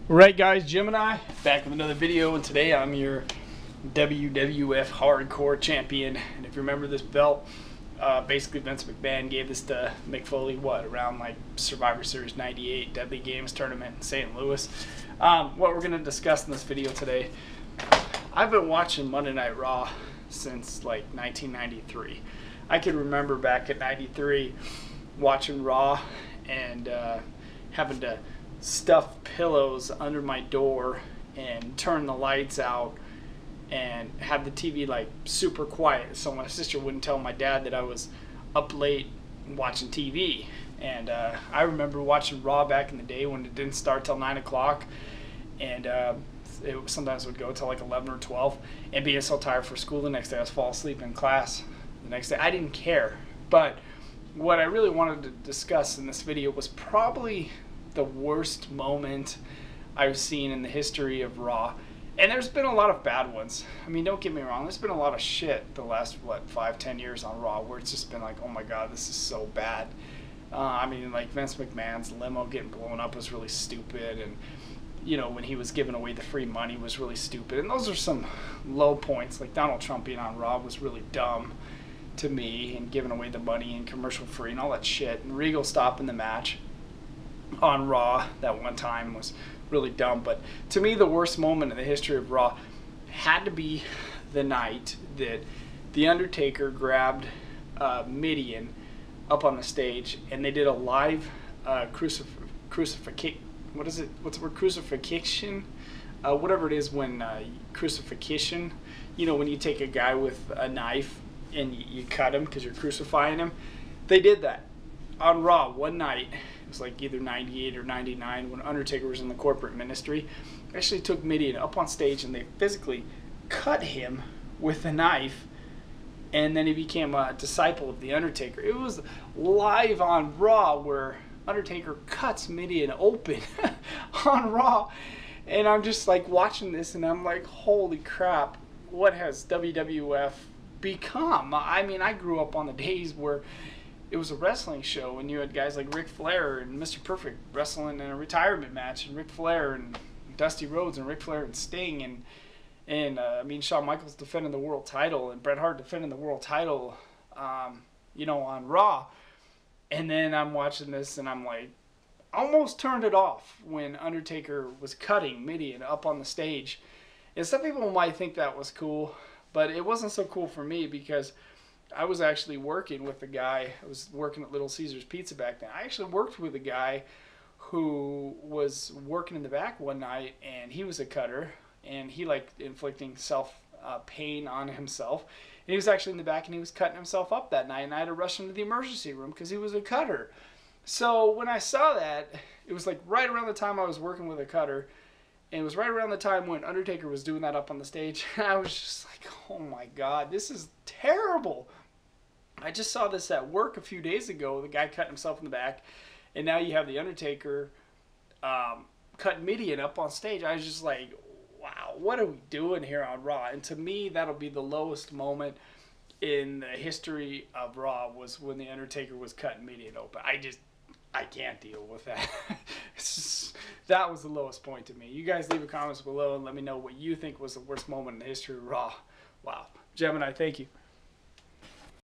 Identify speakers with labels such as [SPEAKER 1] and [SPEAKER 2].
[SPEAKER 1] Right guys, Gemini back with another video, and today I'm your WWF Hardcore Champion. And if you remember this belt, basically Vince McMahon gave this to Mick Foley, around like Survivor Series 98 Deadly Games tournament in St. Louis. What we're going to discuss in this video today, I've been watching Monday Night Raw since like 1993. I can remember back at 93 watching Raw and having to stuff pillows under my door and turn the lights out and have the TV like super quiet so my sister wouldn't tell my dad that I was up late watching TV. And I remember watching Raw back in the day when it didn't start till 9 o'clock, and it sometimes would go till like 11 or 12, and being so tired for school the next day I was fall asleep in class the next day. I didn't care. But what I really wanted to discuss in this video was probably the worst moment I've seen in the history of Raw. And there's been a lot of bad ones. I mean, don't get me wrong, there's been a lot of shit the last, 5-10 years on Raw where it's just been like, oh my god, this is so bad. I mean, like Vince McMahon's limo getting blown up was really stupid, and you know, when he was giving away the free money was really stupid. And those are some low points. Like Donald Trump being on Raw was really dumb to me, and giving away the money and commercial free and all that shit. And Regal stopping the match on Raw that one time was really dumb. But to me, the worst moment in the history of Raw had to be the night that The Undertaker grabbed Mideon up on the stage and they did a live crucifixion. What is it? What's the word? Crucifixion? Whatever it is, when crucifixion. You know, when you take a guy with a knife and you cut him because you're crucifying him. They did that on Raw one night. It was like either 98 or 99 when Undertaker was in the corporate ministry. They actually took Mideon up on stage and they physically cut him with a knife, and then he became a disciple of The Undertaker. It was live on Raw where Undertaker cuts Mideon open on Raw. And I'm just like watching this and I'm like, holy crap, what has WWF become? I mean, I grew up on the days where it was a wrestling show and you had guys like Ric Flair and Mr. Perfect wrestling in a retirement match, and Ric Flair and Dusty Rhodes and Ric Flair and Sting, and I mean, Shawn Michaels defending the world title and Bret Hart defending the world title, you know, on Raw. And then I'm watching this and I'm like, almost turned it off when Undertaker was cutting Mideon up on the stage. And some people might think that was cool, but it wasn't so cool for me because I was actually working with a guy. I was working at Little Caesars Pizza back then. I actually worked with a guy who was working in the back one night, and he was a cutter, and he liked inflicting pain on himself. And he was actually in the back, and he was cutting himself up that night, and I had to rush him to the emergency room because he was a cutter. So when I saw that, it was like right around the time I was working with a cutter, and it was right around the time when Undertaker was doing that up on the stage. And I was just like, oh my god, this is terrible. I just saw this at work a few days ago. The guy cut himself in the back, and now you have The Undertaker cut Mideon up on stage. I was just like, wow, what are we doing here on Raw? And to me, that'll be the lowest moment in the history of Raw, was when The Undertaker was cutting Mideon open. I can't deal with that. That was the lowest point to me. You guys leave a comments below and let me know what you think was the worst moment in the history of Raw. Wow. Gemini, thank you.